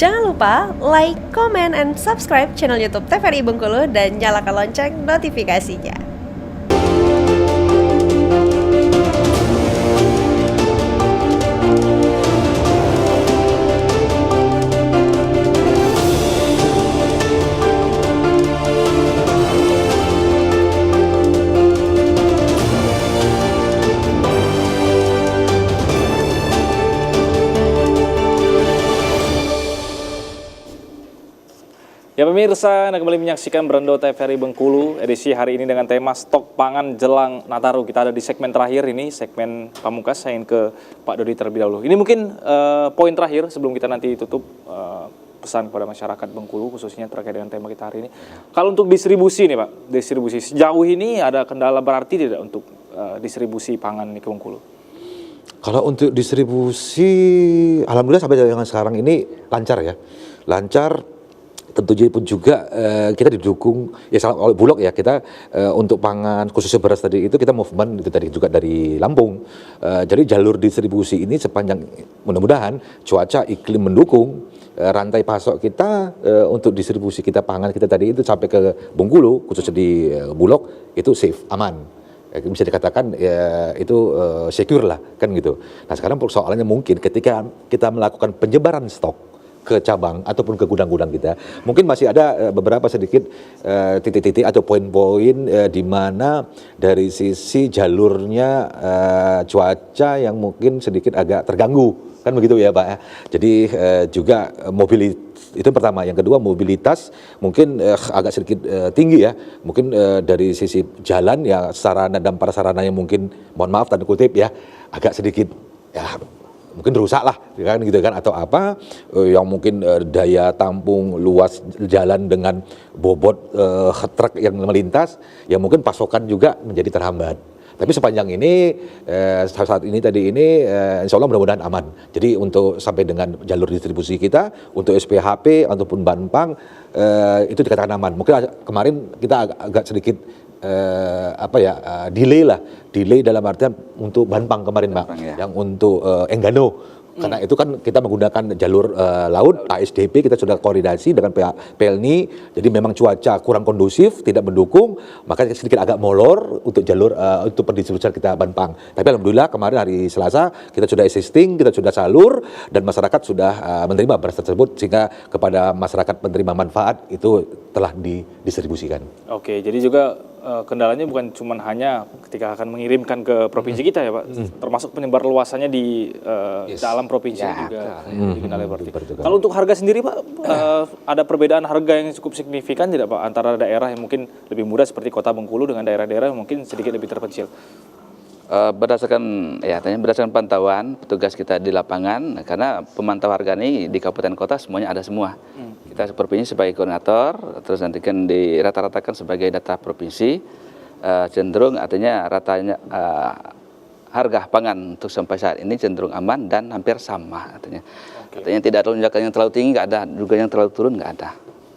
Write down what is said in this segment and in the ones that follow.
Jangan lupa like, comment, and subscribe channel YouTube TVRI Bengkulu dan nyalakan lonceng notifikasinya. Ya pemirsa, Anda kembali menyaksikan Berendo TVRI Bengkulu edisi hari ini dengan tema stok pangan jelang Nataru. Kita ada di segmen terakhir ini, segmen pamungkas. Saya ingin ke Pak Dodi terlebih dahulu. Ini mungkin poin terakhir sebelum kita nanti tutup, pesan kepada masyarakat Bengkulu khususnya terkait dengan tema kita hari ini. Kalau untuk distribusi nih Pak, distribusi sejauh ini ada kendala berarti tidak untuk distribusi pangan di Bengkulu? Kalau untuk distribusi, alhamdulillah sampai dengan sekarang ini lancar ya, lancar. Tentunya pun juga kita didukung ya oleh Bulog ya, kita untuk pangan khususnya beras tadi itu kita movement itu tadi juga dari Lampung. Jadi jalur distribusi ini sepanjang mudah-mudahan cuaca iklim mendukung, rantai pasok kita untuk distribusi kita pangan kita tadi itu sampai ke Bengkulu khususnya di Bulog itu safe, aman. Bisa dikatakan ya, itu secure lah kan gitu. Nah sekarang persoalannya mungkin ketika kita melakukan penyebaran stok ke cabang ataupun ke gudang-gudang kita, mungkin masih ada beberapa sedikit titik-titik atau poin-poin di mana dari sisi jalurnya cuaca yang mungkin sedikit agak terganggu, kan begitu ya Pak. Jadi juga mobilitas itu pertama, yang kedua mobilitas mungkin agak sedikit tinggi ya, mungkin dari sisi jalan ya sarana dan prasarananya mungkin mohon maaf tanda kutip ya agak sedikit ya mungkin rusak lah kan gitu kan, atau apa yang mungkin daya tampung luas jalan dengan bobot truk yang melintas ya mungkin pasokan juga menjadi terhambat. Tapi sepanjang ini saat ini tadi ini insya Allah mudah-mudahan aman. Jadi untuk sampai dengan jalur distribusi kita untuk SPHP ataupun Banpang itu dikatakan aman. Mungkin kemarin kita agak sedikit delay dalam artian untuk Banpang kemarin Pak, ya. Yang untuk Enggano. Karena itu kan kita menggunakan jalur laut, ASDP kita sudah koordinasi dengan pihak PLNI, jadi memang cuaca kurang kondusif, tidak mendukung, maka sedikit agak molor untuk jalur untuk pendistribusian kita Banpang. Tapi alhamdulillah kemarin hari Selasa kita sudah existing, kita sudah salur dan masyarakat sudah menerima beras tersebut sehingga kepada masyarakat penerima manfaat itu telah didistribusikan. Oke, jadi juga kendalanya bukan cuma hanya ketika akan mengirimkan ke provinsi kita ya Pak, termasuk penyebar luasannya di dalam provinsi ya, juga dikenali berarti. Kalau untuk harga sendiri Pak, ada perbedaan harga yang cukup signifikan tidak Pak antara daerah yang mungkin lebih mudah seperti Kota Bengkulu dengan daerah-daerah yang mungkin sedikit lebih terpencil? Berdasarkan pantauan petugas kita di lapangan, karena pemantau harga ini di kabupaten kota semuanya ada semua. Kita provinsi sebagai koordinator, terus nanti kan dirata-ratakan sebagai data provinsi, cenderung artinya ratanya harga pangan untuk sampai saat ini cenderung aman dan hampir sama artinya. Artinya tidak ada lonjakan yang terlalu tinggi, nggak ada, juga yang terlalu turun nggak ada.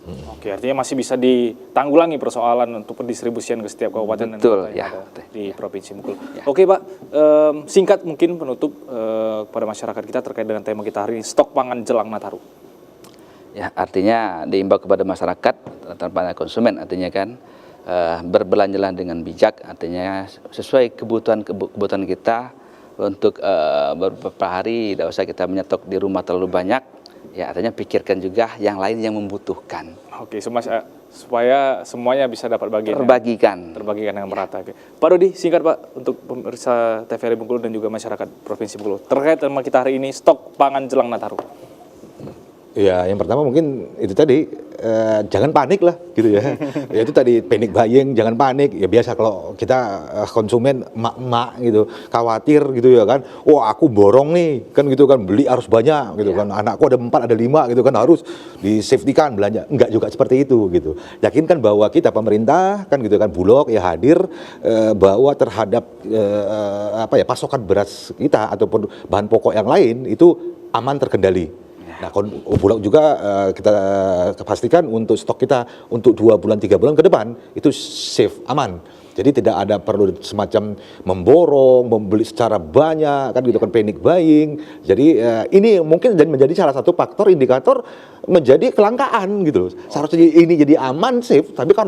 Oke, artinya masih bisa ditanggulangi persoalan untuk pendistribusian ke setiap kabupaten dan kota yang ada di Provinsi Bengkulu. Ya. Oke Pak, singkat mungkin penutup pada masyarakat kita terkait dengan tema kita hari ini, stok pangan jelang Nataru. Ya, artinya diimbau kepada masyarakat, terutama konsumen artinya kan berbelanjalah dengan bijak, artinya sesuai kebutuhan kita untuk beberapa hari, tidak usah kita menyetok di rumah terlalu banyak. Ya, artinya pikirkan juga yang lain yang membutuhkan. Oke, supaya semuanya bisa dapat bagian. Terbagikan dengan merata. Oke. Pak Dodi, singkat Pak untuk pemirsa TVRI Bengkulu dan juga masyarakat Provinsi Bengkulu terkait tema kita hari ini, stok pangan jelang Nataru. Ya, yang pertama mungkin itu tadi jangan panik lah gitu ya. Ya itu tadi panic buying, jangan panik. Ya biasa kalau kita konsumen emak-emak gitu, khawatir gitu ya kan. Oh, aku borong nih, kan gitu kan, beli harus banyak gitu kan. Anakku ada 4, ada 5 gitu kan, harus di safety-kan belanja. Enggak juga seperti itu gitu. Yakinkan bahwa kita pemerintah kan gitu kan, Bulog ya hadir bahwa terhadap pasokan beras kita ataupun bahan pokok yang lain itu aman terkendali. Nah, Bulog juga kita pastikan untuk stok kita untuk 2 bulan 3 bulan ke depan itu safe, aman. Jadi tidak ada perlu semacam memborong, membeli secara banyak kan gitu kan, panic buying. Jadi ini mungkin dan menjadi salah satu faktor indikator menjadi kelangkaan gitu loh. Seharusnya ini jadi aman, safe, tapi kan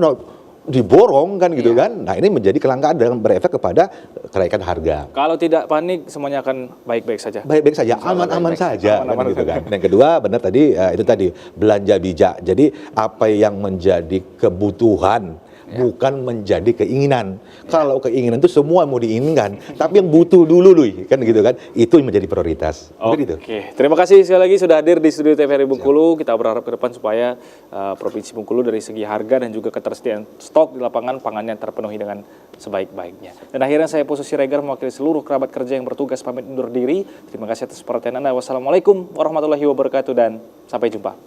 diborong kan gitu kan. Nah, ini menjadi kelangkaan dan berefek kepada kenaikan harga. Kalau tidak panik semuanya akan baik-baik saja. Baik-baik saja, aman-aman saja kan gitu kan. Yang kedua benar tadi itu tadi belanja bijak. Jadi apa yang menjadi kebutuhan bukan menjadi keinginan. Kalau keinginan itu semua mau diinginkan, tapi yang butuh dulu loh kan gitu kan. Itu yang menjadi prioritas. Mungkin itu. Oke, terima kasih sekali lagi sudah hadir di studio TVRI Bengkulu. Kita berharap ke depan supaya Provinsi Bengkulu dari segi harga dan juga ketersediaan stok di lapangan pangannya terpenuhi dengan sebaik-baiknya. Dan akhirnya saya Pusu Siregar mewakili seluruh kerabat kerja yang bertugas pamit undur diri. Terima kasih atas perhatian Anda. Wassalamualaikum warahmatullahi wabarakatuh dan sampai jumpa.